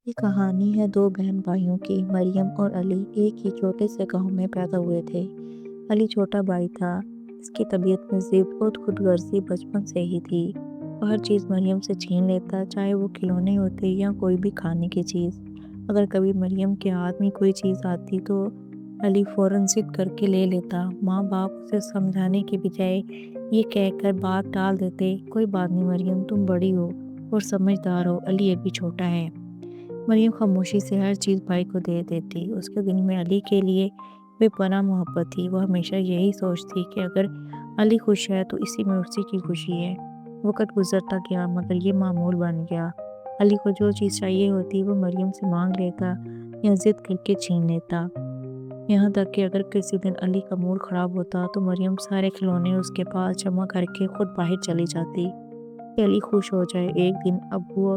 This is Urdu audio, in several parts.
یہ کہانی ہے دو بہن بھائیوں کی۔ مریم اور علی ایک ہی چھوٹے سے گاؤں میں پیدا ہوئے تھے۔ علی چھوٹا بھائی تھا۔ اس کی طبیعت میں ضد اور خود غرضی بچپن سے ہی تھی۔ وہ ہر چیز مریم سے چھین لیتا، چاہے وہ کھلونے ہوتے یا کوئی بھی کھانے کی چیز۔ اگر کبھی مریم کے ہاتھ میں کوئی چیز آتی تو علی فوراً ضد کر کے لے لیتا۔ ماں باپ اسے سمجھانے کی بجائے یہ کہہ کر بات ٹال دیتے، کوئی بات نہیں مریم، تم بڑی ہو اور سمجھدار ہو، علی ابھی چھوٹا ہے۔ مریم خاموشی سے ہر چیز بھائی کو دے دیتی۔ اس کے دل میں علی کے لیے بے پناہ محبت تھی۔ وہ ہمیشہ یہی سوچتی کہ اگر علی خوش ہے تو اسی میں اسی کی خوشی ہے۔ وقت گزرتا گیا مگر یہ معمول بن گیا۔ علی کو جو چیز چاہیے ہوتی وہ مریم سے مانگ لیتا یا ضد کر کے چھین لیتا۔ یہاں تک کہ اگر کسی دن علی کا موڈ خراب ہوتا تو مریم سارے کھلونے اس کے پاس جمع کر کے خود باہر چلی جاتی کہ علی خوش ہو جائے۔ ایک دن ابو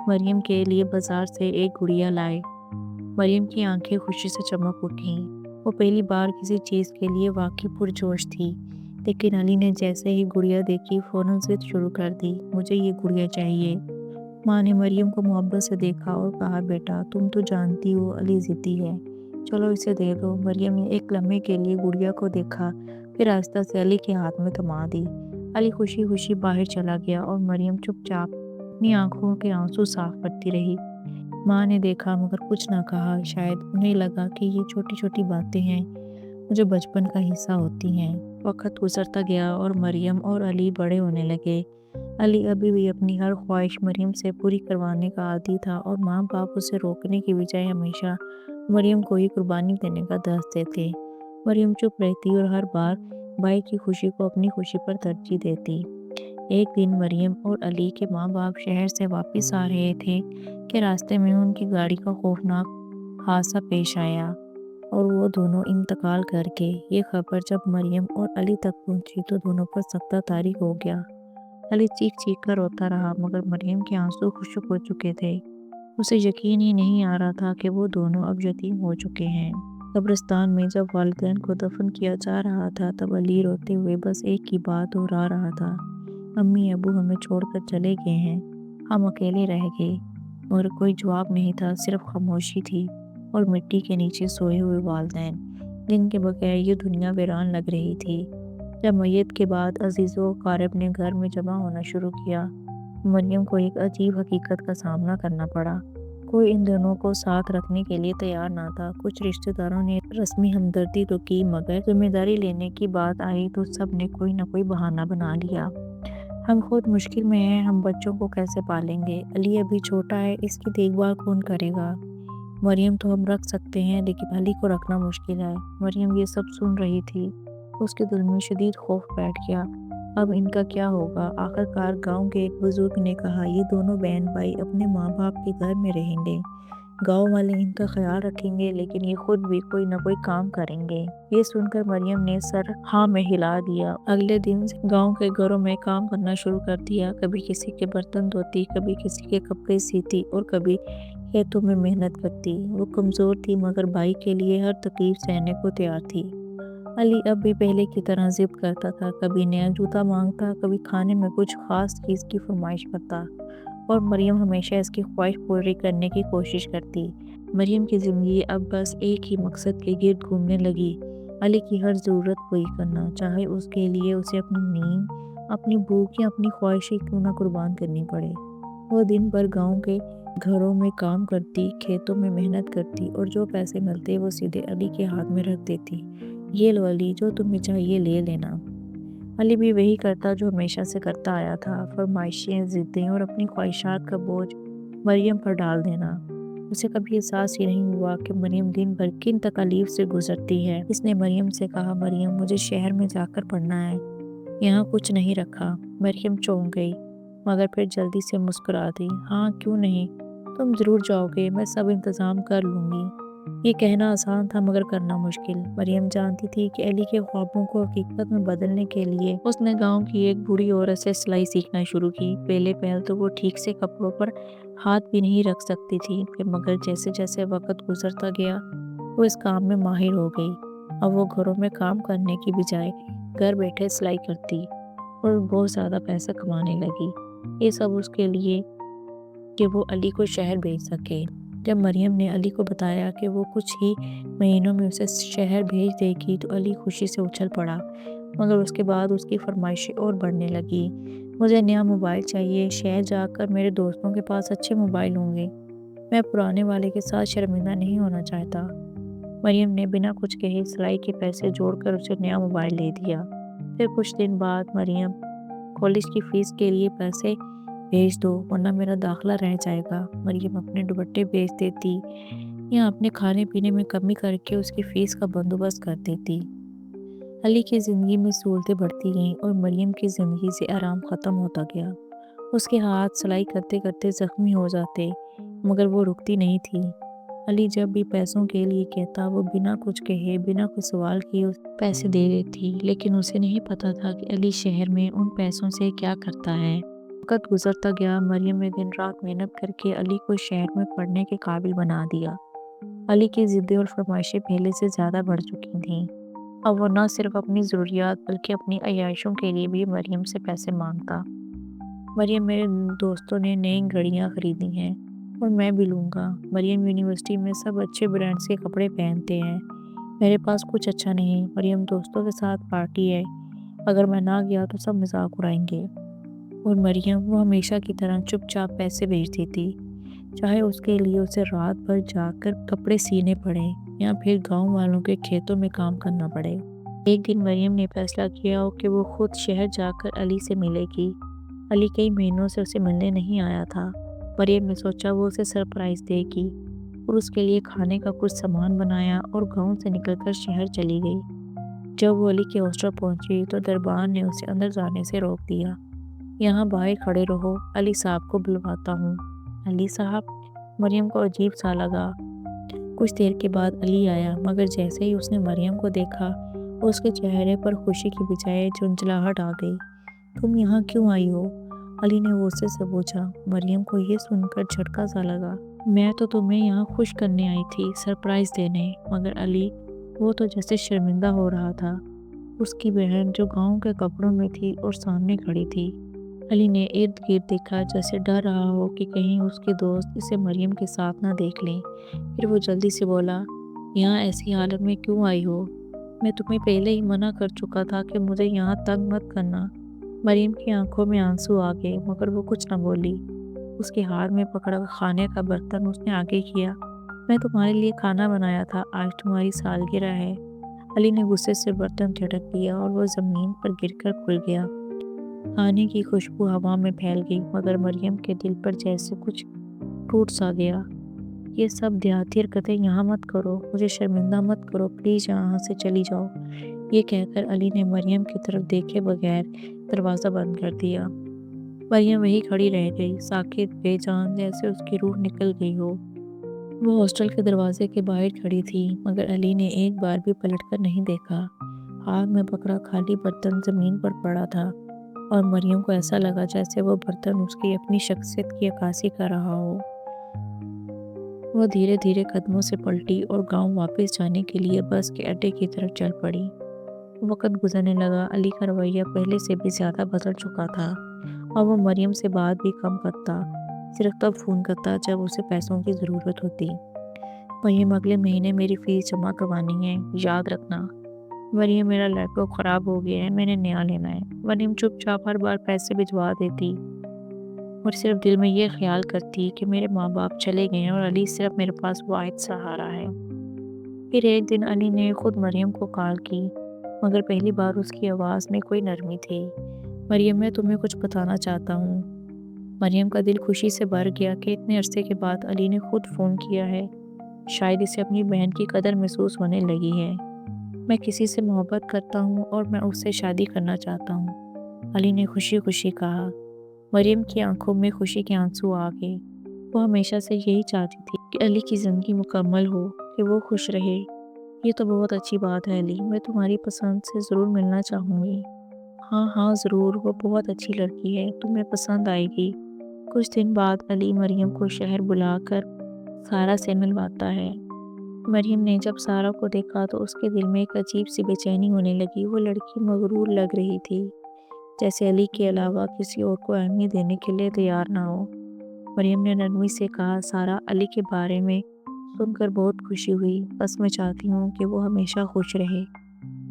مریم کے لیے بازار سے ایک گڑیا لائے۔ مریم کی آنکھیں خوشی سے چمک اٹھیں۔ وہ پہلی بار کسی چیز کے لیے واقعی پرجوش تھی۔ لیکن علی نے جیسے ہی گڑیا دیکھی فوراً ضد شروع کر دی، مجھے یہ گڑیا چاہیے۔ ماں نے مریم کو محبت سے دیکھا اور کہا، بیٹا تم تو جانتی ہو علی ضدی ہے، چلو اسے دے دو۔ مریم نے ایک لمحے کے لیے گڑیا کو دیکھا، پھر آہستہ سے علی کے ہاتھ میں تھما دی۔ علی خوشی خوشی باہر چلا گیا اور مریم چپ چاپ اپنی آنکھوں کے آنسو صاف کرتی رہی۔ ماں نے دیکھا مگر کچھ نہ کہا۔ شاید انہیں لگا کہ یہ چھوٹی چھوٹی باتیں ہیں جو بچپن کا حصہ ہوتی ہیں۔ وقت گزرتا گیا اور مریم اور علی بڑے ہونے لگے۔ علی ابھی بھی اپنی ہر خواہش مریم سے پوری کروانے کا عادی تھا اور ماں باپ اسے روکنے کی بجائے ہمیشہ مریم کو ہی قربانی دینے کا درس دیتے۔ مریم چپ رہتی اور ہر بار بھائی کی خوشی کو اپنی خوشی پر ترجیح دیتی۔ ایک دن مریم اور علی کے ماں باپ شہر سے واپس آ رہے تھے کہ راستے میں ان کی گاڑی کا خوفناک حادثہ پیش آیا اور وہ دونوں انتقال کر گئے۔ یہ خبر جب مریم اور علی تک پہنچی تو دونوں پر سکتہ طاری ہو گیا۔ علی چیخ چیخ کر روتا رہا مگر مریم کے آنسو خشک ہو چکے تھے۔ اسے یقین ہی نہیں آ رہا تھا کہ وہ دونوں اب یتیم ہو چکے ہیں۔ قبرستان میں جب والدین کو دفن کیا جا رہا تھا تب علی روتے ہوئے بس ایک ہی بات دہرا رہا تھا، امی ابو ہمیں چھوڑ کر چلے گئے ہیں، ہم اکیلے رہ گئے۔ مگر کوئی جواب نہیں تھا، صرف خاموشی تھی اور مٹی کے نیچے سوئے ہوئے والدین جن کے بغیر یہ دنیا ویران لگ رہی تھی۔ جب میت کے بعد عزیزوں و اقارب نے گھر میں جمع ہونا شروع کیا، مریم کو ایک عجیب حقیقت کا سامنا کرنا پڑا۔ کوئی ان دونوں کو ساتھ رکھنے کے لیے تیار نہ تھا۔ کچھ رشتہ داروں نے رسمی ہمدردی تو کی مگر ذمہ داری لینے کی بات آئی تو سب نے کوئی نہ کوئی بہانہ بنا لیا۔ ہم خود مشکل میں ہیں، ہم بچوں کو کیسے پالیں گے؟ علی ابھی چھوٹا ہے، اس کی دیکھ بھال کون کرے گا؟ مریم تو ہم رکھ سکتے ہیں لیکن علی کو رکھنا مشکل ہے۔ مریم یہ سب سن رہی تھی، اس کے دل میں شدید خوف بیٹھ گیا۔ اب ان کا کیا ہوگا؟ آخرکار گاؤں کے ایک بزرگ نے کہا، یہ دونوں بہن بھائی اپنے ماں باپ کے گھر میں رہیں گے، گاؤں والے ان کا خیال رکھیں گے لیکن یہ خود بھی کوئی نہ کوئی کام کریں گے۔ یہ سن کر مریم نے سر ہاں میں ہلا دیا۔ اگلے دن سے گاؤں کے گھروں میں کام کرنا شروع کر دیا۔ کبھی کسی کے برتن دھوتی، کبھی کسی کے کپڑے سیتی اور کبھی کھیتوں میں محنت کرتی۔ وہ کمزور تھی مگر بھائی کے لیے ہر تکلیف سہنے کو تیار تھی۔ علی اب بھی پہلے کی طرح ضد کرتا تھا، کبھی نیا جوتا مانگتا، کبھی کھانے میں کچھ خاص چیز کی فرمائش کرتا اور مریم ہمیشہ اس کی خواہش پوری کرنے کی کوشش کرتی۔ مریم کی زندگی اب بس ایک ہی مقصد کے گرد گھومنے لگی، علی کی ہر ضرورت پوری کرنا، چاہے اس کے لیے اسے اپنی نیند، اپنی بھوک یا اپنی خواہشیں کیوں نہ قربان کرنی پڑے۔ وہ دن بھر گاؤں کے گھروں میں کام کرتی، کھیتوں میں محنت کرتی اور جو پیسے ملتے وہ سیدھے علی کے ہاتھ میں رکھ دیتی، یہ لو علی، جو تمہیں چاہیے لے لینا۔ علی بھی وہی کرتا جو ہمیشہ سے کرتا آیا تھا، فرمائشیں، ضدیں اور اپنی خواہشات کا بوجھ مریم پر ڈال دینا۔ اسے کبھی احساس ہی نہیں ہوا کہ مریم دن بھر کن تکالیف سے گزرتی ہے۔ اس نے مریم سے کہا، مریم مجھے شہر میں جا کر پڑھنا ہے، یہاں کچھ نہیں رکھا۔ مریم چونک گئی مگر پھر جلدی سے مسکرا دی، ہاں کیوں نہیں، تم ضرور جاؤ گے، میں سب انتظام کر لوں گی۔ یہ کہنا آسان تھا مگر کرنا مشکل۔ مریم جانتی تھی کہ علی کے خوابوں کو حقیقت میں بدلنے کے لیے اس نے گاؤں کی ایک بوڑھی عورت سے سلائی سیکھنا شروع کی۔ پہلے پہل تو وہ ٹھیک سے کپڑوں پر ہاتھ بھی نہیں رکھ سکتی تھی، پھر مگر جیسے جیسے وقت گزرتا گیا وہ اس کام میں ماہر ہو گئی۔ اب وہ گھروں میں کام کرنے کی بجائے گھر بیٹھے سلائی کرتی اور بہت زیادہ پیسہ کمانے لگی۔ یہ سب اس کے لیے کہ وہ علی کو شہر بھیج سکے۔ جب مریم نے علی کو بتایا کہ وہ کچھ ہی مہینوں میں اسے شہر بھیج دے گی تو علی خوشی سے اچھل پڑا، مگر اس کے بعد اس کی فرمائشیں اور بڑھنے لگی۔ مجھے نیا موبائل چاہیے، شہر جا کر میرے دوستوں کے پاس اچھے موبائل ہوں گے، میں پرانے والے کے ساتھ شرمندہ نہیں ہونا چاہتا۔ مریم نے بنا کچھ کہے سلائی کے پیسے جوڑ کر اسے نیا موبائل لے دیا۔ پھر کچھ دن بعد مریم، کالج کی فیس کے لیے پیسے بھیج دو ورنہ میرا داخلہ رہ جائے گا۔ مریم اپنے دوپٹے بیچ دیتی یا اپنے کھانے پینے میں کمی کر کے اس کی فیس کا بندوبست کر دیتی۔ علی کی زندگی میں سہولتیں بڑھتی گئیں اور مریم کی زندگی سے آرام ختم ہوتا گیا۔ اس کے ہاتھ سلائی کرتے کرتے زخمی ہو جاتے، مگر وہ رکتی نہیں تھی۔ علی جب بھی پیسوں کے لیے کہتا وہ بنا کچھ کہے، بنا کچھ سوال کیے پیسے دے دیتی، لیکن اسے نہیں پتا تھا کہ علی شہر میں ان پیسوں سے کیا کرتا ہے۔ وقت گزرتا گیا، مریم نے دن رات محنت کر کے علی کو شہر میں پڑھنے کے قابل بنا دیا۔ علی کی ضدیں اور فرمائشیں پہلے سے زیادہ بڑھ چکی تھیں۔ اب وہ نہ صرف اپنی ضروریات بلکہ اپنی عیاشوں کے لیے بھی مریم سے پیسے مانگتا۔ مریم، میرے دوستوں نے نئی گھڑیاں خریدی ہیں اور میں بھی لوں گا۔ مریم، یونیورسٹی میں سب اچھے برانڈز کے کپڑے پہنتے ہیں، میرے پاس کچھ اچھا نہیں۔ مریم، دوستوں کے ساتھ پارٹی ہے، اگر میں نہ گیا تو سب مذاق اڑائیں گے۔ اور مریم، وہ ہمیشہ کی طرح چپ چاپ پیسے بھیج دیتی، چاہے اس کے لیے اسے رات بھر جا کر کپڑے سینے پڑے یا پھر گاؤں والوں کے کھیتوں میں کام کرنا پڑے۔ ایک دن مریم نے فیصلہ کیا کہ وہ خود شہر جا کر علی سے ملے گی۔ علی کئی مہینوں سے اسے ملنے نہیں آیا تھا۔ مریم نے سوچا وہ اسے سرپرائز دے گی اور اس کے لیے کھانے کا کچھ سامان بنایا اور گاؤں سے نکل کر شہر چلی گئی۔ جب وہ علی کے ہاسٹل پہنچی تو دربان نے اسے اندر جانے سے روک دیا۔ یہاں باہر کھڑے رہو، علی صاحب کو بلواتا ہوں۔ علی صاحب؟ مریم کو عجیب سا لگا۔ کچھ دیر کے بعد علی آیا، مگر جیسے ہی اس نے مریم کو دیکھا اس کے چہرے پر خوشی کی بجائے جھنجھلاہٹ آ گئی۔ تم یہاں کیوں آئی ہو؟ علی نے غصے سے پوچھا۔ مریم کو یہ سن کر جھٹکا سا لگا۔ میں تو تمہیں یہاں خوش کرنے آئی تھی، سرپرائز دینے۔ مگر علی، وہ تو جیسے شرمندہ ہو رہا تھا۔ اس کی بہن جو گاؤں کے کپڑوں میں تھی اور سامنے کھڑی تھی۔ علی نے ارد گرد دیکھا جیسے ڈر رہا ہو کہ کہیں اس کے دوست اسے مریم کے ساتھ نہ دیکھ لیں۔ پھر وہ جلدی سے بولا، یہاں ایسی حالت میں کیوں آئی ہو؟ میں تمہیں پہلے ہی منع کر چکا تھا کہ مجھے یہاں تنگ مت کرنا۔ مریم کی آنکھوں میں آنسو آ گئے، مگر وہ کچھ نہ بولی۔ اس کے ہاتھ میں پکڑا کھانے کا برتن اس نے آگے کیا۔ میں تمہارے لیے کھانا بنایا تھا، آج تمہاری سالگرہ ہے۔ علی نے غصے سے برتن جھٹک دیا اور وہ زمین پر گر کر کھل گیا۔ کھانے کی خوشبو ہوا میں پھیل گئی، مگر مریم کے دل پر جیسے کچھ ٹوٹ سا گیا۔ یہ سب دیہاتی حرکتیں یہاں مت کرو، مجھے شرمندہ مت کرو، پلیز یہاں سے چلی جاؤ۔ یہ کہہ کر علی نے مریم کی طرف دیکھے بغیر دروازہ بند کر دیا۔ مریم وہی کھڑی رہ گئی، ساکت، بے جان، جیسے اس کی روح نکل گئی ہو۔ وہ ہاسٹل کے دروازے کے باہر کھڑی تھی، مگر علی نے ایک بار بھی پلٹ کر نہیں دیکھا۔ ہاتھ میں پکڑا خالی برتن زمین پر پڑا تھا اور مریم کو ایسا لگا جیسے وہ برتن اس کی اپنی شخصیت کی عکاسی کر رہا ہو۔ وہ دھیرے دھیرے قدموں سے پلٹی اور گاؤں واپس جانے کے لیے بس کے اڈے کی طرف چل پڑی۔ وقت گزرنے لگا، علی کا رویہ پہلے سے بھی زیادہ بدل چکا تھا اور وہ مریم سے بات بھی کم کرتا، صرف تب فون کرتا جب اسے پیسوں کی ضرورت ہوتی۔ مریم، اگلے مہینے میری فیس جمع کروانی ہے، یاد رکھنا۔ مریم، میرا لیپ ٹاپ خراب ہو گیا ہے، میں نے نیا لینا ہے۔ مریم چپ چاپ ہر بار پیسے بھجوا دیتی اور صرف دل میں یہ خیال کرتی کہ میرے ماں باپ چلے گئے ہیں اور علی صرف میرے پاس واحد سہارا ہے۔ پھر ایک دن علی نے خود مریم کو کال کی، مگر پہلی بار اس کی آواز میں کوئی نرمی تھی۔ مریم، میں تمہیں کچھ بتانا چاہتا ہوں۔ مریم کا دل خوشی سے بھر گیا کہ اتنے عرصے کے بعد علی نے خود فون کیا ہے، شاید اسے اپنی بہن کی قدر محسوس ہونے لگی ہے۔ میں کسی سے محبت کرتا ہوں اور میں اس سے شادی کرنا چاہتا ہوں، علی نے خوشی خوشی کہا۔ مریم کی آنکھوں میں خوشی کے آنسو آ گئے۔ وہ ہمیشہ سے یہی چاہتی تھی کہ علی کی زندگی مکمل ہو، کہ وہ خوش رہے۔ یہ تو بہت اچھی بات ہے علی، میں تمہاری پسند سے ضرور ملنا چاہوں گی۔ ہاں ہاں ضرور، وہ بہت اچھی لڑکی ہے، تمہیں پسند آئے گی۔ کچھ دن بعد علی مریم کو شہر بلا کر سارا سے ملواتا ہے۔ مریم نے جب سارا کو دیکھا تو اس کے دل میں ایک عجیب سی بے چینی ہونے لگی۔ وہ لڑکی مغرور لگ رہی تھی، جیسے علی کے علاوہ کسی اور کو اہمیت دینے کے لیے تیار نہ ہو۔ مریم نے نرمی سے کہا، سارا علی کے بارے میں سن کر بہت خوشی ہوئی، بس میں چاہتی ہوں کہ وہ ہمیشہ خوش رہے۔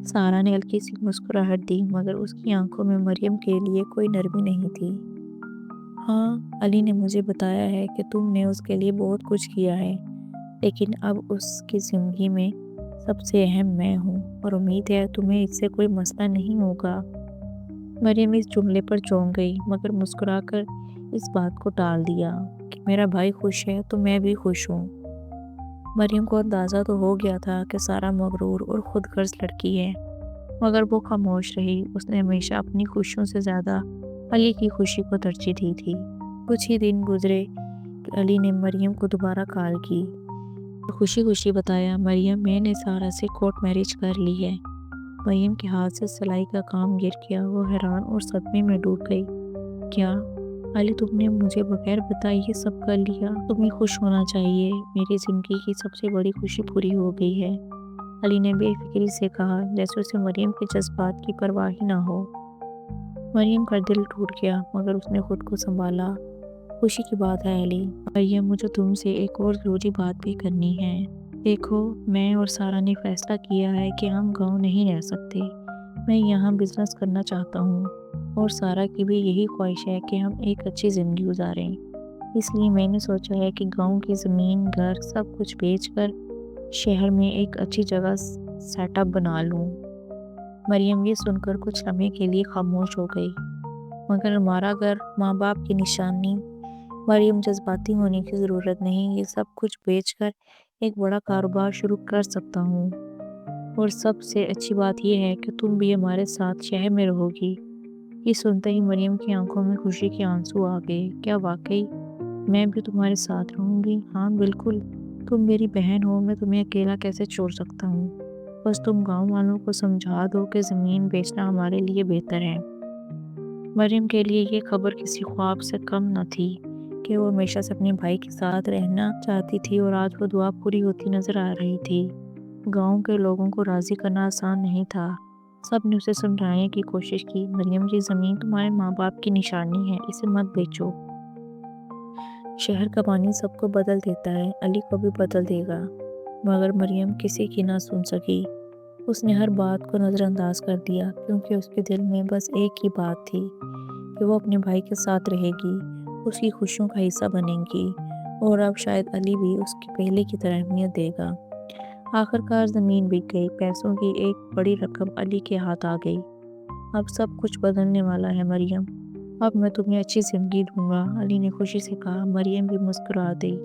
سارا نے ہلکی سی مسکراہٹ دی، مگر اس کی آنکھوں میں مریم کے لیے کوئی نرمی نہیں تھی۔ ہاں، علی نے مجھے بتایا ہے کہ تم نے اس کے لیے بہت کچھ کیا ہے، لیکن اب اس کی زندگی میں سب سے اہم میں ہوں، اور امید ہے تمہیں اس سے کوئی مسئلہ نہیں ہوگا۔ مریم اس جملے پر چونک گئی، مگر مسکرا کر اس بات کو ٹال دیا کہ میرا بھائی خوش ہے تو میں بھی خوش ہوں۔ مریم کو اندازہ تو ہو گیا تھا کہ سارا مغرور اور خود غرض لڑکی ہے، مگر وہ خاموش رہی۔ اس نے ہمیشہ اپنی خوشیوں سے زیادہ علی کی خوشی کو ترجیح دی تھی۔ کچھ ہی دن گزرے کہ علی نے مریم کو دوبارہ کال کی، خوشی خوشی بتایا، مریم، میں نے سارا سے کورٹ میرج کر لی ہے۔ مریم کے ہاتھ سے سلائی کا کام گر گیا، وہ حیران اور صدمے میں ڈوب گئی۔ کیا علی، تم نے مجھے بغیر بتائے یہ سب کر لیا؟ تمہیں خوش ہونا چاہیے، میری زندگی کی سب سے بڑی خوشی پوری ہو گئی ہے، علی نے بے فکری سے کہا، جیسے اسے مریم کے جذبات کی پرواہ ہی نہ ہو۔ مریم کا دل ٹوٹ گیا، مگر اس نے خود کو سنبھالا۔ خوشی کی بات ہے علی، مریم، مجھے تم سے ایک اور ضروری بات بھی کرنی ہے۔ دیکھو، میں اور سارا نے فیصلہ کیا ہے کہ ہم گاؤں نہیں رہ سکتے۔ میں یہاں بزنس کرنا چاہتا ہوں، اور سارا کی بھی یہی خواہش ہے کہ ہم ایک اچھی زندگی گزاریں۔ اس لیے میں نے سوچا ہے کہ گاؤں کی زمین، گھر، سب کچھ بیچ کر شہر میں ایک اچھی جگہ سیٹ اپ بنا لوں۔ مریم یہ سن کر کچھ لمحے کے لیے خاموش ہو گئی۔ مگر ہمارا گھر، ماں باپ کی نشانی۔ مریم، جذباتی ہونے کی ضرورت نہیں، یہ سب کچھ بیچ کر ایک بڑا کاروبار شروع کر سکتا ہوں، اور سب سے اچھی بات یہ ہے کہ تم بھی ہمارے ساتھ شہر میں رہو گی۔ یہ سنتے ہی مریم کی آنکھوں میں خوشی کے آنسو آ گئے۔ کیا واقعی میں بھی تمہارے ساتھ رہوں گی؟ ہاں بالکل، تم میری بہن ہو، میں تمہیں اکیلا کیسے چھوڑ سکتا ہوں؟ بس تم گاؤں والوں کو سمجھا دو کہ زمین بیچنا ہمارے لیے بہتر ہے۔ مریم کے لیے یہ خبر کسی خواب سے کم نہ تھی کہ وہ ہمیشہ سے اپنے بھائی کے ساتھ رہنا چاہتی تھی، اور آج وہ دعا پوری ہوتی نظر آ رہی تھی۔ گاؤں کے لوگوں کو راضی کرنا آسان نہیں تھا۔ سب نے اسے سمجھانے کی کوشش کی، مریم، یہ زمین تمہارے ماں باپ کی نشانی ہے، اسے مت بیچو۔ شہر کا پانی سب کو بدل دیتا ہے، علی کو بھی بدل دے گا۔ مگر مریم کسی کی نہ سن سکی۔ اس نے ہر بات کو نظر انداز کر دیا، کیونکہ اس کے دل میں بس ایک ہی بات تھی کہ وہ اپنے بھائی کے ساتھ رہے گی، اس کی خوشیوں کا حصہ بنے گی، اور اب شاید علی بھی اس کی پہلے کی طرح اہمیت دے گا۔ آخر کار زمین بک گئی، پیسوں کی ایک بڑی رقم علی کے ہاتھ آ گئی۔ اب سب کچھ بدلنے والا ہے مریم، اب میں تمہیں اچھی زندگی دوں گا، علی نے خوشی سے کہا۔ مریم بھی مسکرا دی،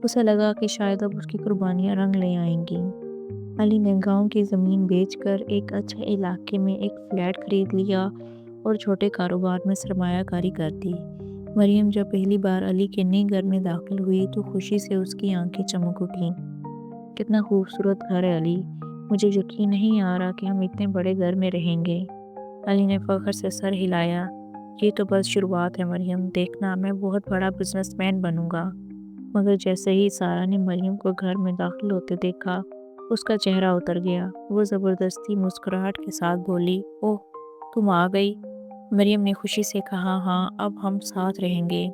اسے لگا کہ شاید اب اس کی قربانیاں رنگ لے آئیں گی۔ علی نے گاؤں کی زمین بیچ کر ایک اچھے علاقے میں ایک فلیٹ خرید لیا اور چھوٹے کاروبار میں سرمایہ کاری کر دی۔ مریم جب پہلی بار علی کے نئے گھر میں داخل ہوئی تو خوشی سے اس کی آنکھیں چمک اٹھیں۔ کتنا خوبصورت گھر ہے علی، مجھے یقین نہیں آ رہا کہ ہم اتنے بڑے گھر میں رہیں گے۔ علی نے فخر سے سر ہلایا، یہ تو بس شروعات ہے مریم، دیکھنا میں بہت بڑا بزنس مین بنوں گا۔ مگر جیسے ہی سارا نے مریم کو گھر میں داخل ہوتے دیکھا، اس کا چہرہ اتر گیا۔ وہ زبردستی مسکراہٹ کے ساتھ بولی، اوہ تم آ گئی؟ مریم نے خوشی سے کہا، ہاں، اب ہم ساتھ رہیں گے۔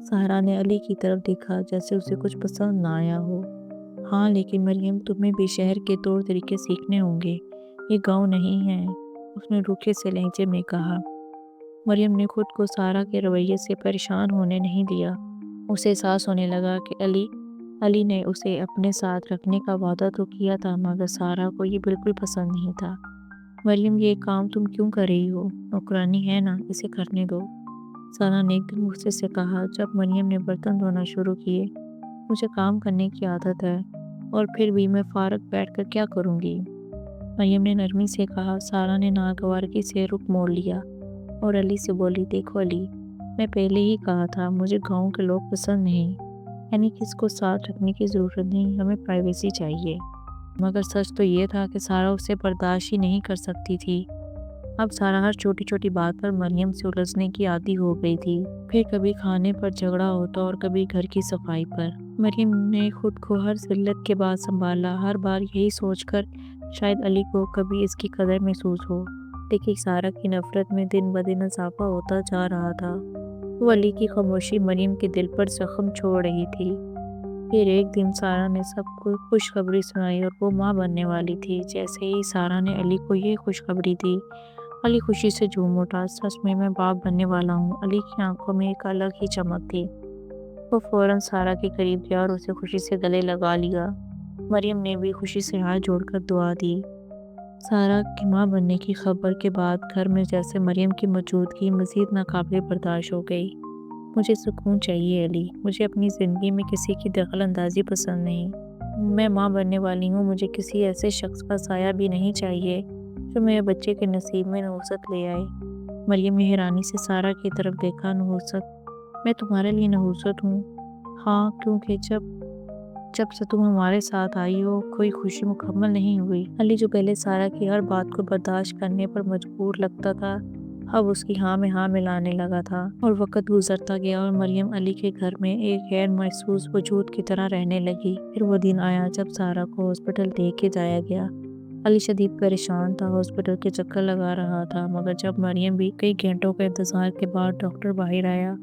سارا نے علی کی طرف دیکھا جیسے اسے کچھ پسند نہ آیا ہو۔ ہاں، لیکن مریم، تمہیں بھی شہر کے طور طریقے سیکھنے ہوں گے، یہ گاؤں نہیں ہے، اس نے روکھے سے لہجے میں کہا۔ مریم نے خود کو سارا کے رویے سے پریشان ہونے نہیں دیا۔ اسے احساس ہونے لگا کہ علی نے اسے اپنے ساتھ رکھنے کا وعدہ تو کیا تھا، مگر سارا کو یہ بالکل پسند نہیں تھا۔ مریم، یہ کام تم کیوں کر رہی ہو؟ نوکرانی ہے نا، اسے کرنے دو، سارا نے ایک دن غصے سے کہا جب مریم نے برتن دھونا شروع کیے۔ مجھے کام کرنے کی عادت ہے، اور پھر بھی میں فارغ بیٹھ کر کیا کروں گی؟ مریم نے نرمی سے کہا۔ سارا نے ناگوارگی سے رخ موڑ لیا اور علی سے بولی، دیکھو علی، میں پہلے ہی کہا تھا مجھے گاؤں کے لوگ پسند نہیں، یعنی کس کو ساتھ رکھنے کی ضرورت نہیں، ہمیں پرائیویسی چاہیے۔ مگر سچ تو یہ تھا کہ سارا اسے برداشت ہی نہیں کر سکتی تھی۔ اب سارا ہر چھوٹی چھوٹی بات پر مریم سے الجھنے کی عادی ہو گئی تھی، پھر کبھی کھانے پر جھگڑا ہوتا اور کبھی گھر کی صفائی پر۔ مریم نے خود کو ہر ذلت کے بعد سنبھالا، ہر بار یہی سوچ کر شاید علی کو کبھی اس کی قدر محسوس ہو، لیکن سارا کی نفرت میں دن بدن اضافہ ہوتا جا رہا تھا۔ وہ علی کی خاموشی مریم کے دل پر زخم چھوڑ رہی تھی۔ پھر ایک دن سارا نے سب کو خوشخبری سنائی اور وہ ماں بننے والی تھی۔ جیسے ہی سارا نے علی کو یہ خوشخبری دی، علی خوشی سے جھوم اٹھا۔ سچ میں باپ بننے والا ہوں۔ علی کی آنکھوں میں ایک الگ ہی چمک تھی۔ وہ فوراً سارا کے قریب گیا اور اسے خوشی سے گلے لگا لیا۔ مریم نے بھی خوشی سے ہاتھ جوڑ کر دعا دی۔ سارا کی ماں بننے کی خبر کے بعد گھر میں جیسے مریم کی موجودگی مزید ناقابل برداشت ہو گئی۔ مجھے سکون چاہیے علی، مجھے اپنی زندگی میں کسی کی دخل اندازی پسند نہیں۔ میں ماں بننے والی ہوں، مجھے کسی ایسے شخص کا سایہ بھی نہیں چاہیے جو میرے بچے کے نصیب میں نحوست لے آئے۔ مریم نے حیرانی سے سارا کی طرف دیکھا۔ نحوست؟ میں تمہارے لیے نحوست ہوں؟ ہاں، کیونکہ جب سے تم ہمارے ساتھ آئی ہو کوئی خوشی مکمل نہیں ہوئی۔ علی جو پہلے سارا کی ہر بات کو برداشت کرنے پر مجبور لگتا تھا، اب اس کی ہاں میں ہاں ملانے لگا تھا۔ اور وقت گزرتا گیا اور مریم علی کے گھر میں ایک غیر محسوس وجود کی طرح رہنے لگی۔ پھر وہ دن آیا جب سارا کو ہاسپٹل لے کے جایا گیا۔ علی شدید پریشان تھا، ہاسپٹل کے چکر لگا رہا تھا، مگر جب مریم بھی کئی گھنٹوں کے انتظار کے بعد ڈاکٹر باہر آیا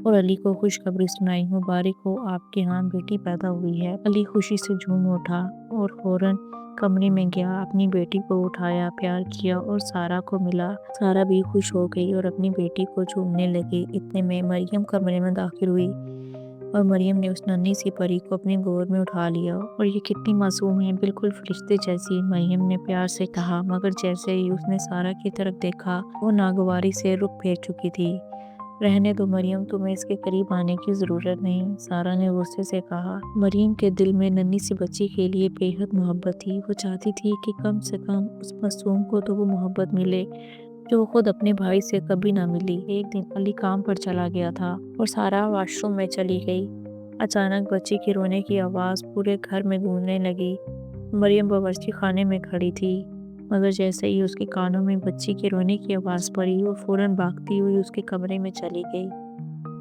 اور علی کو خوشخبری سنائی، مبارک ہو، آپ کے ہاں بیٹی پیدا ہوئی ہے، علی خوشی سے جھوم اٹھا اور فوراً کمرے میں گیا، اپنی بیٹی کو اٹھایا، پیار کیا اور سارا کو ملا۔ سارا بھی خوش ہو گئی اور اپنی بیٹی کو چومنے لگی۔ اتنے میں مریم کمرے میں داخل ہوئی اور مریم نے اس ننھی سی پری کو اپنی گود میں اٹھا لیا۔ اور یہ کتنی معصوم ہے، بالکل فرشتے جیسی، مریم نے پیار سے کہا، مگر جیسے ہی اس نے سارا کی طرف دیکھا وہ ناگواری سے رخ پھیر چکی تھی۔ رہنے دو مریم، تمہیں اس کے قریب آنے کی ضرورت نہیں، سارا نے غصے سے کہا۔ مریم کے دل میں ننھی سی بچی کے لیے بے حد محبت تھی۔ وہ چاہتی تھی کہ کم سے کم اس معصوم کو تو وہ محبت ملے جو وہ خود اپنے بھائی سے کبھی نہ ملی۔ ایک دن علی کام پر چلا گیا تھا اور سارا واش روم میں چلی گئی۔ اچانک بچی کے رونے کی آواز پورے گھر میں گونجنے لگی۔ مریم باورچی خانے میں کھڑی تھی، مگر جیسے ہی اس کے کانوں میں بچی کے رونے کی آواز پڑی، وہ فوراً بھاگتی ہوئی اس کے کمرے میں چلی گئی۔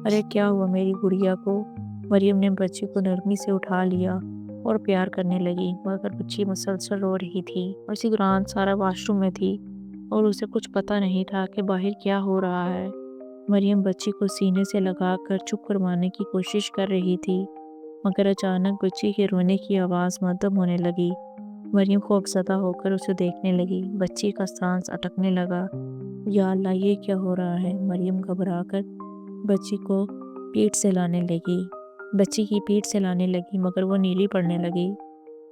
ارے کیا ہوا میری گڑیا کو؟ مریم نے بچی کو نرمی سے اٹھا لیا اور پیار کرنے لگی، مگر بچی مسلسل رو رہی تھی۔ اسی دوران سارا واش روم میں تھی اور اسے کچھ پتہ نہیں تھا کہ باہر کیا ہو رہا ہے۔ مریم بچی کو سینے سے لگا کر چپ کروانے کی کوشش کر رہی تھی، مگر اچانک بچی کے رونے کی آواز مدھم ہونے لگی۔ مریم خوفزدہ ہو کر اسے دیکھنے لگی، بچی کا سانس اٹکنے لگا۔ یا اللہ، یہ کیا ہو رہا ہے؟ مریم گھبرا کر بچی کو پیٹ سے لانے لگی، بچی کی پیٹ سے لانے لگی، مگر وہ نیلی پڑنے لگی۔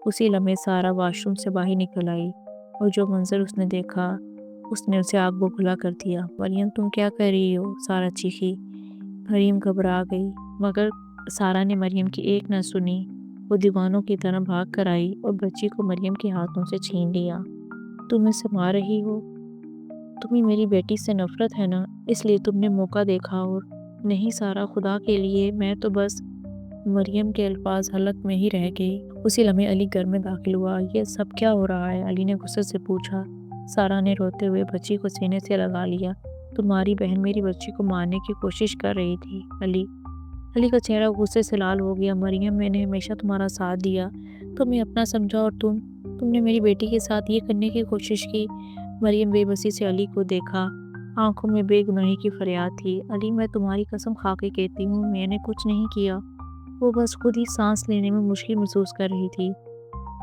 اسی لمحے سارا واش روم سے باہر نکل آئی اور جو منظر اس نے دیکھا اس نے اسے آگ ببولا کر دیا۔ مریم تم کیا کر رہی ہو؟ سارا چیخی۔ مریم گھبرا گئی، مگر سارا نے مریم کی ایک نہ سنی۔ وہ دیوانوں کی طرح بھاگ کر آئی اور بچی کو مریم کے ہاتھوں سے چھین لیا۔ تم اسے مار رہی ہو؟ تمہیں میری بیٹی سے نفرت ہے نا، اس لیے تم نے موقع دیکھا اور نہیں سارا، خدا کے لیے میں تو بس… مریم کے الفاظ حلق میں ہی رہ گئی۔ اسی لمحے علی گھر میں داخل ہوا۔ یہ سب کیا ہو رہا ہے؟ علی نے غصے سے پوچھا۔ سارا نے روتے ہوئے بچی کو سینے سے لگا لیا۔ تمہاری بہن میری بچی کو مارنے کی کوشش کر رہی تھی علی کا چہرہ غصے سے لال ہو گیا۔ مریم میں نے ہمیشہ تمہارا ساتھ دیا، تمہیں اپنا سمجھا، اور تم نے میری بیٹی کے ساتھ یہ کرنے کی کوشش کی۔ مریم بے بسی سے علی کو دیکھا، آنکھوں میں بے گناہی کی فریاد تھی۔ علی میں تمہاری قسم کھا کے کہتی ہوں میں نے کچھ نہیں کیا، وہ بس خود ہی سانس لینے میں مشکل محسوس کر رہی تھی۔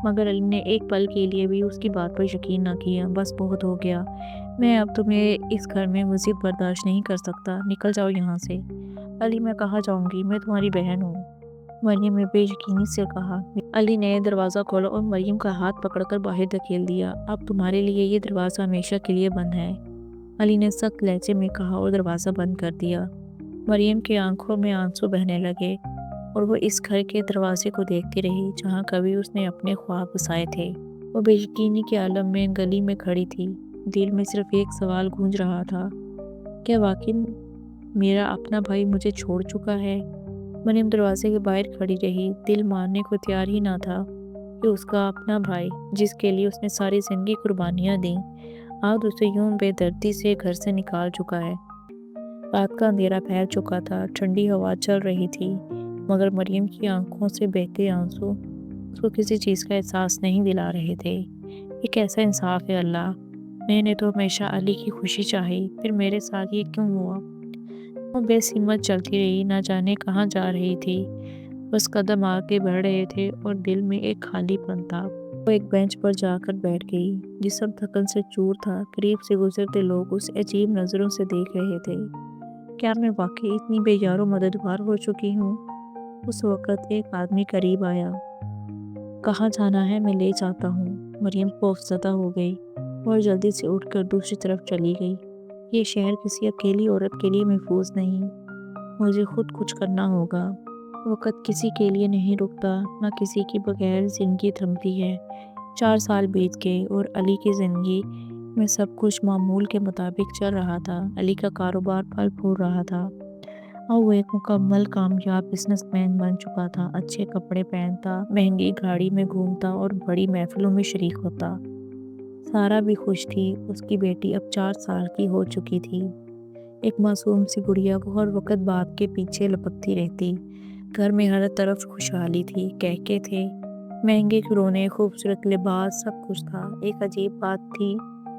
مگر علی نے ایک پل کے لیے بھی اس کی بات پر یقین نہ کیا۔ بس بہت ہو گیا، میں اب تمہیں اس گھر میں مزید برداشت نہیں کر سکتا، نکل جاؤ یہاں سے۔ علی میں کہاں جاؤں گی، میں تمہاری بہن ہوں، مریم نے بے یقینی سے کہا۔ علی نے دروازہ کھولا اور مریم کا ہاتھ پکڑ کر باہر دھکیل دیا۔ اب تمہارے لیے یہ دروازہ ہمیشہ کے لیے بند ہے، علی نے سخت لہجے میں کہا اور دروازہ بند کر دیا۔ مریم کی آنکھوں میں آنسو بہنے لگے اور وہ اس گھر کے دروازے کو دیکھتی رہی جہاں کبھی اس نے اپنے خواب بسائے تھے۔ وہ بے یقینی کے عالم میں گلی میں کھڑی تھی، دل میں صرف ایک سوال گونج رہا تھا، کیا واقعی میرا اپنا بھائی مجھے چھوڑ چکا ہے؟ مریم دروازے کے باہر کھڑی رہی، دل ماننے کو تیار ہی نہ تھا کہ اس کا اپنا بھائی، جس کے لیے اس نے ساری زندگی قربانیاں دیں، آج اسے یوں بے دردی سے گھر سے نکال چکا ہے۔ رات کا اندھیرا پھیل چکا تھا، ٹھنڈی ہوا چل رہی تھی، مگر مریم کی آنکھوں سے بہتے آنسو اس کو کسی چیز کا احساس نہیں دلا رہے تھے۔ یہ کیسا انصاف ہے اللہ، میں نے تو ہمیشہ علی کی خوشی چاہی، پھر میرے ساتھ یہ کیوں ہوا؟ وہ بے ہمت چلتی رہی، نہ جانے کہاں جا رہی تھی، بس قدم آگے بڑھ رہے تھے اور دل میں ایک خالی پن تھا۔ وہ ایک بینچ پر جا کر بیٹھ گئی، جسم تھکن سے چور تھا، قریب سے گزرتے لوگ اسے عجیب نظروں سے دیکھ رہے تھے۔ کیا میں واقعی اتنی بے یار و مددگار ہو چکی ہوں؟ اس وقت ایک آدمی قریب آیا۔ کہاں جانا ہے؟ میں لے جاتا ہوں۔ مریم خوفزدہ ہو گئی اور جلدی سے اٹھ کر دوسری طرف چلی گئی۔ یہ شہر کسی اکیلی عورت کے لیے محفوظ نہیں، مجھے خود کچھ کرنا ہوگا۔ وقت کسی کے لیے نہیں رکتا، نہ کسی کے بغیر زندگی تھمتی ہے۔ 4 سال بیت گئے اور علی کی زندگی میں سب کچھ معمول کے مطابق چل رہا تھا۔ علی کا کاروبار پھل پھول رہا تھا اور وہ ایک مکمل کامیاب بزنس مین بن چکا تھا۔ اچھے کپڑے پہنتا، مہنگی گاڑی میں گھومتا اور بڑی محفلوں میں شریک ہوتا۔ سارا بھی خوش تھی۔ اس کی بیٹی اب 4 سال کی ہو چکی تھی، ایک معصوم سی گڑیا وہ ہر وقت باپ کے پیچھے لپکتی رہتی۔ گھر میں ہر طرف خوشحالی تھی، کہکے تھے، مہنگے کھلونے، خوبصورت لباس، سب کچھ تھا۔ ایک عجیب بات تھی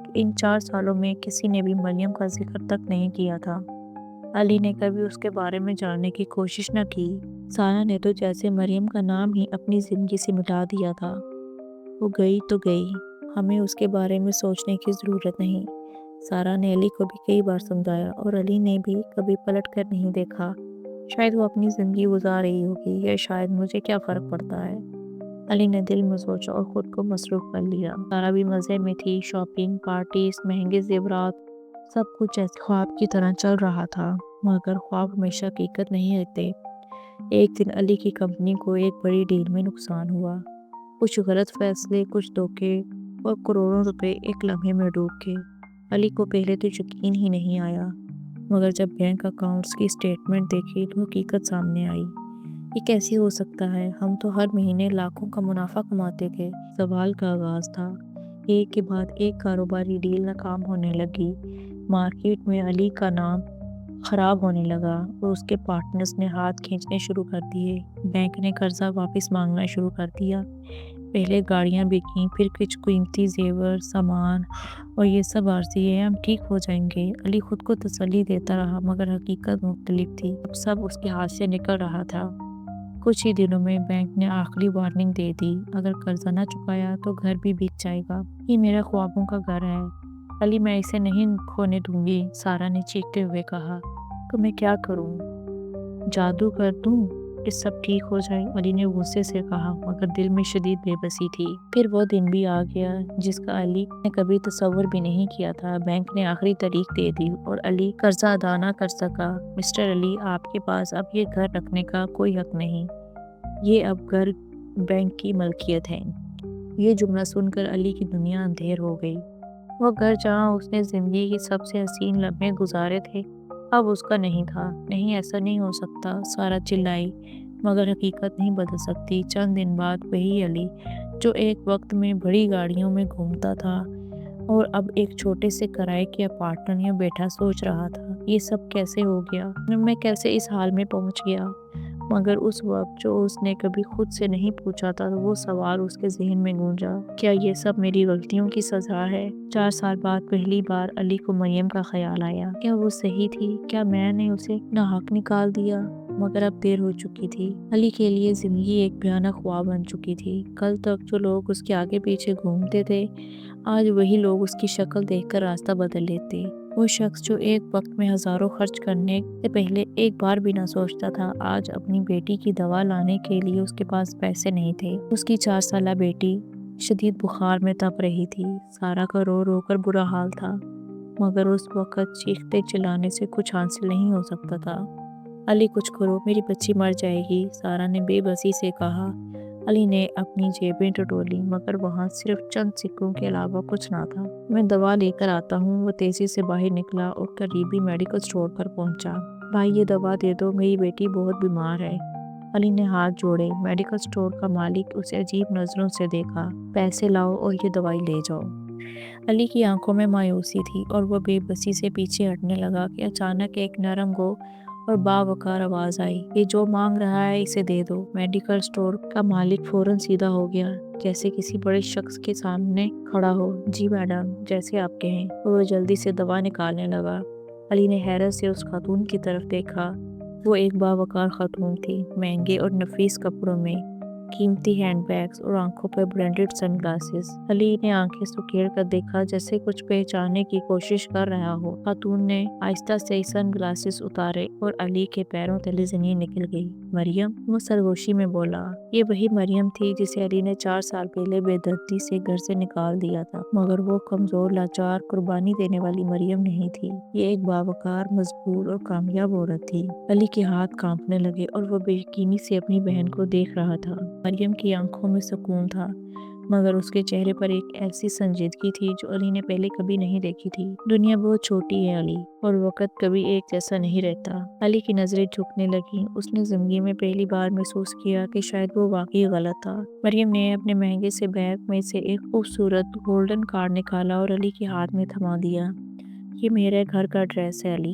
کہ ان 4 سالوں میں کسی نے بھی مریم کا ذکر تک نہیں کیا تھا۔ علی نے کبھی اس کے بارے میں جاننے کی کوشش نہ کی۔ سارا نے تو جیسے مریم کا نام ہی اپنی زندگی سے مٹا دیا تھا۔ وہ گئی تو گئی، ہمیں اس کے بارے میں سوچنے کی ضرورت نہیں۔ سارا نے علی کو بھی کئی بار سمجھایا اور علی نے بھی کبھی پلٹ کر نہیں دیکھا۔ شاید وہ اپنی زندگی گزار رہی ہوگی، یا شاید مجھے کیا فرق پڑتا ہے۔ علی نے دل میں سوچا اور خود کو مصروف کر لیا۔ سارا بھی مزے میں تھی، شاپنگ، پارٹیز، مہنگے زیورات، سب کچھ ایسے خواب کی طرح چل رہا تھا، مگر خواب ہمیشہ حقیقت نہیں رہتے۔ ایک دن علی کی کمپنی کو ایک بڑی ڈیل میں نقصان ہوا۔ کچھ غلط فیصلے، کچھ دھوکے اور کروڑوں روپے ایک لمحے میں ڈوب گئے۔ علی کو پہلے تو یقین ہی نہیں آیا، مگر جب بینک اکاؤنٹس کی سٹیٹمنٹ دیکھی تو حقیقت سامنے آئی۔ یہ کیسے ہو سکتا ہے؟ ہم تو ہر مہینے لاکھوں کا منافع کماتے تھے۔ سوال کا آغاز تھا۔ ایک کے بعد ایک کاروباری ڈیل ناکام ہونے لگی۔ مارکیٹ میں علی کا نام خراب ہونے لگا اور اس کے پارٹنرز نے ہاتھ کھینچنے شروع کر دیے۔ بینک نے قرضہ واپس مانگنا شروع کر دیا۔ پہلے گاڑیاں بکیں، پھر کچھ قیمتی زیور، سامان، اور یہ سب عارضی ہے، ہم ٹھیک ہو جائیں گے۔ علی خود کو تسلی دیتا رہا، مگر حقیقت مختلف تھی۔ اب سب اس کے ہاتھ سے نکل رہا تھا۔ کچھ ہی دنوں میں بینک نے آخری وارننگ دے دی، اگر قرضہ نہ چکایا تو گھر بھی بک جائے گا۔ یہ میرا خوابوں کا گھر ہے علی، میں اسے نہیں کھونے دوں گی، سارا نے چیختے ہوئے کہا۔ تو میں کیا کروں؟ جادو کر دوں کہ سب ٹھیک ہو جائے؟ علی نے غصے سے کہا، مگر دل میں شدید بے بسی تھی۔ پھر وہ دن بھی آ گیا جس کا علی نے کبھی تصور بھی نہیں کیا تھا۔ بینک نے آخری تاریخ دے دی اور علی قرضہ ادا نہ کر سکا۔ مسٹر علی، آپ کے پاس اب یہ گھر رکھنے کا کوئی حق نہیں، یہ اب گھر بینک کی ملکیت ہے۔ یہ جملہ سن کر علی کی دنیا اندھیر ہو گئی۔ وہ گھر جہاں اس نے زندگی کی سب سے حسین لمحے گزارے تھے اب اس کا نہیں تھا۔ نہیں، ایسا نہیں ہو سکتا، سارا چلائی، مگر حقیقت نہیں بدل سکتی۔ چند دن بعد وہی علی جو ایک وقت میں بڑی گاڑیوں میں گھومتا تھا اور اب ایک چھوٹے سے کرائے کے اپارٹمنٹ میں بیٹھا سوچ رہا تھا، یہ سب کیسے ہو گیا؟ میں کیسے اس حال میں پہنچ گیا؟ مگر اس وقت جو اس نے کبھی خود سے نہیں پوچھا تھا، وہ سوال اس کے ذہن میں گونجا، کیا یہ سب میری غلطیوں کی سزا ہے؟ 4 سال بعد پہلی بار علی کو مریم کا خیال آیا۔ کیا وہ صحیح تھی؟ کیا میں نے اسے ناحق نکال دیا؟ مگر اب دیر ہو چکی تھی۔ علی کے لیے زندگی ایک بھیانک خواب بن چکی تھی۔ کل تک جو لوگ اس کے آگے پیچھے گھومتے تھے، آج وہی لوگ اس کی شکل دیکھ کر راستہ بدل لیتے۔ وہ شخص جو ایک وقت میں ہزاروں خرچ کرنے سے پہلے ایک بار بھی نہ سوچتا تھا، آج اپنی بیٹی کی دوا لانے کے لیے اس کے پاس پیسے نہیں تھے۔ اس کی 4 سالہ بیٹی شدید بخار میں تپ رہی تھی۔ سارا کا رو رو کر برا حال تھا، مگر اس وقت چیختے چلانے سے کچھ حاصل نہیں ہو سکتا تھا۔ علی، کچھ کرو، میری بچی مر جائے گی، سارا نے بے بسی سے کہا۔ علی نے اپنی جیبیں ٹٹولی، مگر وہاں صرف چند سکوں کے علاوہ کچھ نہ تھا۔ میں دوا لے کر آتا ہوں۔ وہ تیزی سے باہر نکلا اور قریبی میڈیکل سٹور پر پہنچا۔ بھائی، یہ دوا دے دو، میری بیٹی بہت بیمار ہے۔ علی نے ہاتھ جوڑے۔ میڈیکل سٹور کا مالک اسے عجیب نظروں سے دیکھا۔ پیسے لاؤ اور یہ دوائی لے جاؤ۔ علی کی آنکھوں میں مایوسی تھی اور وہ بے بسی سے پیچھے ہٹنے لگا کہ اچانک ایک نرم گو اور باوقار آواز آئی، یہ جو مانگ رہا ہے اسے دے دو۔ میڈیکل سٹور کا مالک فوراً سیدھا ہو گیا، جیسے کسی بڑے شخص کے سامنے کھڑا ہو۔ جی میڈم، جیسے آپ کہیں۔ وہ جلدی سے دوا نکالنے لگا۔ علی نے حیرت سے اس خاتون کی طرف دیکھا۔ وہ ایک باوقار خاتون تھی، مہنگے اور نفیس کپڑوں میں، قیمتی ہینڈ بیگز اور آنکھوں پر برانڈڈ سن گلاسز۔ علی نے آنکھیں سکیڑ کر دیکھا جیسے کچھ پہچاننے کی کوشش کر رہا ہو۔ خاتون نے آہستہ سے سن گلاسز اتارے اور علی کے پیروں تلے زمین نکل گئی۔ مریم، وہ سرگوشی میں بولا۔ یہ وہی مریم تھی جسے علی نے 4 سال پہلے بے دردی سے گھر سے نکال دیا تھا، مگر وہ کمزور، لاچار، قربانی دینے والی مریم نہیں تھی۔ یہ ایک باوقار، مضبوط اور کامیاب عورت تھی۔ علی کے ہاتھ کانپنے لگے اور وہ بے یقینی سے اپنی بہن کو دیکھ رہا تھا۔ مریم کی آنکھوں میں سکون تھا، مگر اس کے چہرے پر ایک ایسی سنجیدگی تھی جو علی نے پہلے کبھی نہیں دیکھی تھی۔ دنیا بہت چھوٹی ہے علی، اور وقت کبھی ایک جیسا نہیں رہتا۔ علی کی نظریں جھکنے لگیں۔ اس نے زندگی میں پہلی بار محسوس کیا کہ شاید وہ واقعی غلط تھا۔ مریم نے اپنے مہنگے سے بیگ میں سے ایک خوبصورت گولڈن کارڈ نکالا اور علی کے ہاتھ میں تھما دیا۔ یہ میرے گھر کا ایڈریس ہے علی،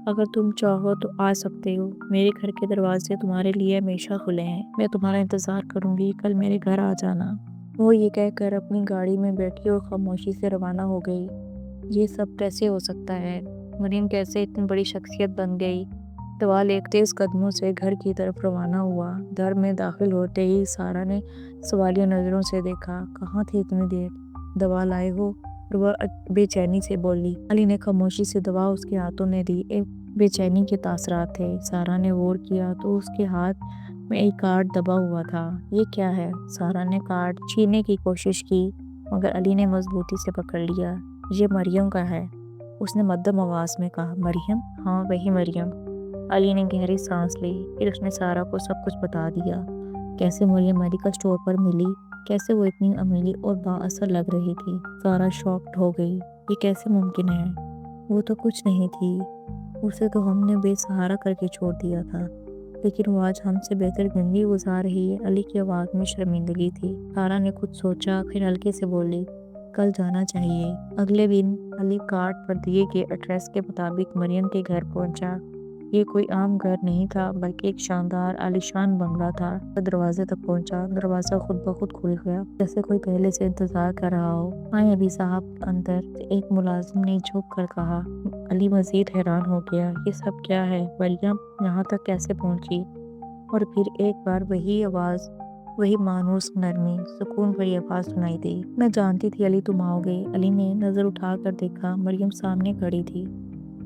اگر تم چاہو تو آ سکتے ہو۔ میرے گھر کے دروازے تمہارے لیے ہمیشہ کھلے ہیں۔ میں تمہارا انتظار کروں گی، کل میرے گھر آ جانا۔ وہ یہ کہہ کر اپنی گاڑی میں بیٹھی اور خاموشی سے روانہ ہو گئی۔ یہ سب کیسے ہو سکتا ہے؟ مریم کیسے اتنی بڑی شخصیت بن گئی؟ دوال ایک تیز قدموں سے گھر کی طرف روانہ ہوا۔ گھر میں داخل ہوتے ہی سارا نے سوالیہ نظروں سے دیکھا۔ کہاں تھی اتنی دیر؟ دوا لائے ہو؟ اور وہ بے چینی سے بولی۔ علی نے خاموشی سے دوا اس کے ہاتھوں میں دی۔ ایک بے چینی کے تاثرات تھے۔ سارا نے غور کیا تو اس کے ہاتھ میں ایک کارڈ دبا ہوا تھا۔ یہ کیا ہے؟ سارا نے کارڈ چھیننے کی کوشش کی، مگر علی نے مضبوطی سے پکڑ لیا۔ یہ مریم کا ہے، اس نے مدھم آواز میں کہا۔ مریم؟ ہاں، وہی مریم۔ علی نے گہری سانس لی، پھر اس نے سارا کو سب کچھ بتا دیا۔ کیسے مریم میڈیکل اسٹور پر ملی، کیسے وہ اتنی امیلی اور با اثر لگ رہی تھی۔ سارا شاکڈ ہو گئی۔ یہ کیسے ممکن ہے؟ وہ تو کچھ نہیں تھی، اسے تو ہم نے بے سہارا کر کے چھوڑ دیا تھا، لیکن وہ آج ہم سے بہتر زندگی گزار رہی ہے۔ علی کی آواز میں شرمندگی تھی۔ سارا نے کچھ سوچا، پھر ہلکے سے بولی، کل جانا چاہیے۔ اگلے دن علی کارڈ پر دیے گئے ایڈریس کے مطابق مریم کے گھر پہنچا۔ یہ کوئی عام گھر نہیں تھا، بلکہ ایک شاندار عالیشان بنگلہ تھا۔ وہ دروازے تک پہنچا، دروازہ خود بخود کھل گیا، جیسے کوئی پہلے سے انتظار کر رہا ہو۔ آئیں علی صاحب اندر، ایک ملازم نے جھک کر کہا۔ علی مزید حیران ہو گیا۔ یہ سب کیا ہے؟ مریم یہاں تک کیسے پہنچی؟ اور پھر ایک بار وہی آواز، وہی مانوس نرمی، سکون بھری آواز سنائی دی۔ میں جانتی تھی علی تم آؤ گے۔ علی نے نظر اٹھا کر دیکھا، مریم سامنے کھڑی تھی،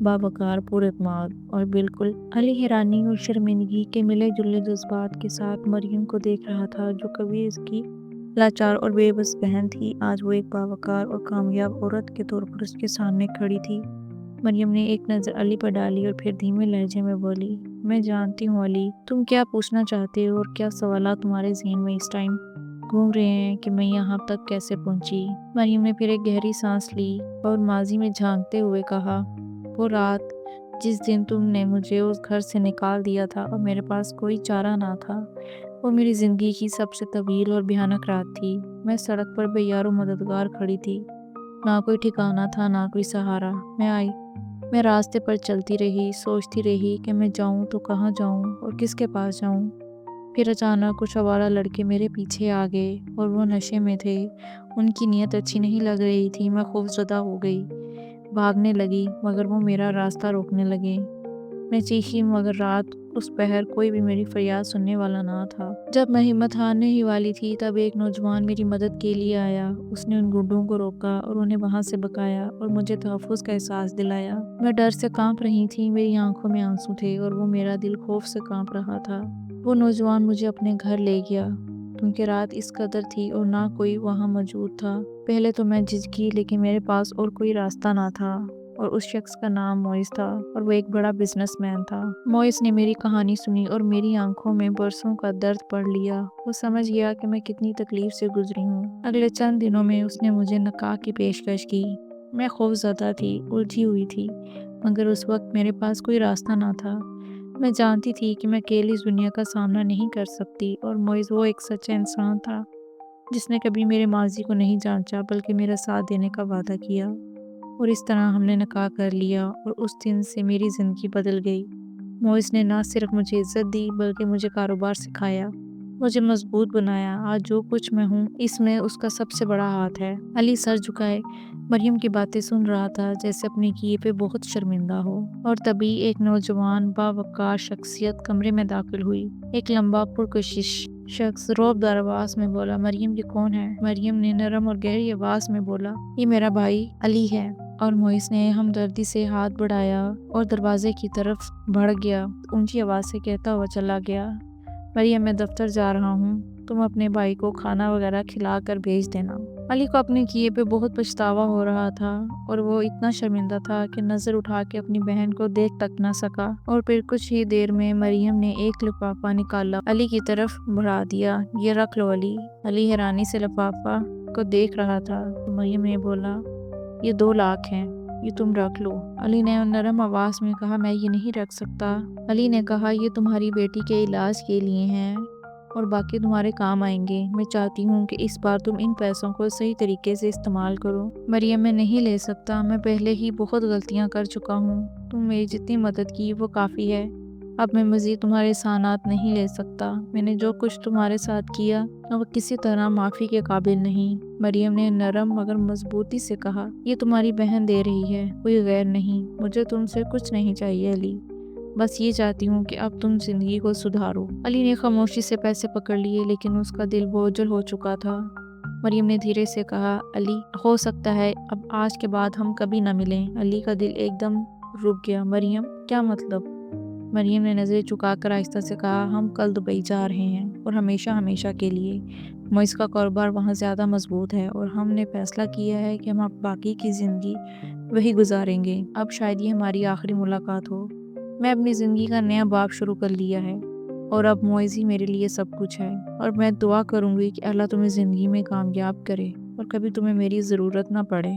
باوقار، پر اعتماد اور بالکل۔ علی حیرانی اور شرمندگی کے ملے جلے جذبات کے ساتھ مریم کو دیکھ رہا تھا، جو کبھی اس کی لاچار اور بے بس بہن تھی، آج وہ ایک باوقار اور کامیاب عورت کے طور پر اس کے سامنے کھڑی تھی۔ مریم نے ایک نظر علی پر ڈالی اور پھر دھیمے لہجے میں بولی، میں جانتی ہوں علی، تم کیا پوچھنا چاہتے ہو اور کیا سوالات تمہارے ذہن میں اس ٹائم گھوم رہے ہیں کہ میں یہاں تک کیسے پہنچی۔ مریم نے پھر ایک گہری سانس لی اور ماضی میں جھانکتے ہوئے کہا، وہ رات جس دن تم نے مجھے اس گھر سے نکال دیا تھا اور میرے پاس کوئی چارہ نہ تھا، وہ میری زندگی کی سب سے طویل اور بھیانک رات تھی۔ میں سڑک پر بے یار و مددگار کھڑی تھی، نہ کوئی ٹھکانہ تھا، نہ کوئی سہارا۔ میں راستے پر چلتی رہی، سوچتی رہی کہ میں جاؤں تو کہاں جاؤں اور کس کے پاس جاؤں۔ پھر اچانک کچھ آوارہ لڑکے میرے پیچھے آ گئے اور وہ نشے میں تھے، ان کی نیت اچھی نہیں لگ رہی تھی۔ میں خوفزدہ ہو گئی، بھاگنے لگی، مگر وہ میرا راستہ روکنے لگے۔ میں چیخی، مگر رات اس پہر کوئی بھی میری فریاد سننے والا نہ تھا۔ جب میں ہمت ہارنے ہی والی تھی، تب ایک نوجوان میری مدد کے لیے آیا۔ اس نے ان گنڈوں کو روکا اور انہیں وہاں سے بھگایا اور مجھے تحفظ کا احساس دلایا۔ میں ڈر سے کانپ رہی تھی، میری آنکھوں میں آنسو تھے اور وہ میرا دل خوف سے کانپ رہا تھا۔ وہ نوجوان مجھے اپنے گھر لے گیا، کیونکہ رات اس قدر تھی اور نہ کوئی وہاں موجود تھا۔ پہلے تو میں جھجکی، لیکن میرے پاس اور کوئی راستہ نہ تھا، اور اس شخص کا نام موئز تھا اور وہ ایک بڑا بزنس مین تھا۔ موئز نے میری کہانی سنی اور میری آنکھوں میں برسوں کا درد پڑھ لیا۔ وہ سمجھ گیا کہ میں کتنی تکلیف سے گزری ہوں۔ اگلے چند دنوں میں اس نے مجھے نکاح کی پیشکش کی۔ میں خوفزدہ تھی، الجھی ہوئی تھی، مگر اس وقت میرے پاس کوئی راستہ نہ تھا۔ میں جانتی تھی کہ میں اکیلی اس دنیا کا سامنا نہیں کر سکتی، اور موئز وہ ایک سچا انسان تھا جس نے کبھی میرے ماضی کو نہیں جانچا، بلکہ میرا ساتھ دینے کا وعدہ کیا۔ اور اس طرح ہم نے نکاح کر لیا اور اس دن سے میری زندگی بدل گئی۔ موئز نے نہ صرف مجھے عزت دی، بلکہ مجھے کاروبار سکھایا۔ مجھے مضبوط بنایا۔ آج جو کچھ میں ہوں اس میں اس کا سب سے بڑا ہاتھ ہے۔ علی سر جھکائے مریم کی باتیں سن رہا تھا جیسے اپنے کیے پہ بہت شرمندہ ہو، اور تبھی ایک نوجوان باوقار شخصیت کمرے میں داخل ہوئی۔ ایک لمبا پرکشش شخص روبدار آواز میں بولا، مریم یہ کون ہے؟ مریم نے نرم اور گہری آواز میں بولا، یہ میرا بھائی علی ہے۔ اور معیز نے ہمدردی سے ہاتھ بڑھایا اور دروازے کی طرف بڑھ گیا، اونچی آواز سے کہتا ہوا چلا گیا، مریم میں دفتر جا رہا ہوں، تم اپنے بھائی کو کھانا وغیرہ کھلا کر بھیج دینا۔ علی کو اپنے کیے پہ بہت پچھتاوا ہو رہا تھا اور وہ اتنا شرمندہ تھا کہ نظر اٹھا کے اپنی بہن کو دیکھ تک نہ سکا۔ اور پھر کچھ ہی دیر میں مریم نے ایک لفافہ نکالا، علی کی طرف بڑھا دیا، یہ رکھ لو علی۔ علی حیرانی سے لفافہ کو دیکھ رہا تھا۔ مریم نے بولا، یہ 2 لاکھ ہیں، یہ تم رکھ لو۔ علی نے نرم آواز میں کہا، میں یہ نہیں رکھ سکتا۔ علی نے کہا، یہ تمہاری بیٹی کے علاج کے لیے ہیں اور باقی تمہارے کام آئیں گے۔ میں چاہتی ہوں کہ اس بار تم ان پیسوں کو صحیح طریقے سے استعمال کرو۔ مریم، میں نہیں لے سکتا، میں پہلے ہی بہت غلطیاں کر چکا ہوں، تم میری جتنی مدد کی وہ کافی ہے، اب میں مزید تمہارے احسانات نہیں لے سکتا۔ میں نے جو کچھ تمہارے ساتھ کیا وہ کسی طرح معافی کے قابل نہیں۔ مریم نے نرم مگر مضبوطی سے کہا، یہ تمہاری بہن دے رہی ہے، کوئی غیر نہیں۔ مجھے تم سے کچھ نہیں چاہیے علی، بس یہ چاہتی ہوں کہ اب تم زندگی کو سدھارو۔ علی نے خاموشی سے پیسے پکڑ لیے لیکن اس کا دل بوجھل ہو چکا تھا۔ مریم نے دھیرے سے کہا، علی ہو سکتا ہے اب آج کے بعد ہم کبھی نہ ملیں۔ علی کا دل ایک دم رک گیا۔ مریم، کیا مطلب؟ مریم نے نظریں چکا کر آہستہ سے کہا، ہم کل دبئی جا رہے ہیں اور ہمیشہ ہمیشہ کے لیے۔ معیز کا کاروبار وہاں زیادہ مضبوط ہے اور ہم نے فیصلہ کیا ہے کہ ہم اب باقی کی زندگی وہی گزاریں گے۔ اب شاید یہ ہماری آخری ملاقات ہو۔ میں اپنی زندگی کا نیا باب شروع کر لیا ہے اور اب معیز ہی میرے لیے سب کچھ ہے، اور میں دعا کروں گی کہ اللہ تمہیں زندگی میں کامیاب کرے اور کبھی تمہیں میری ضرورت نہ پڑے۔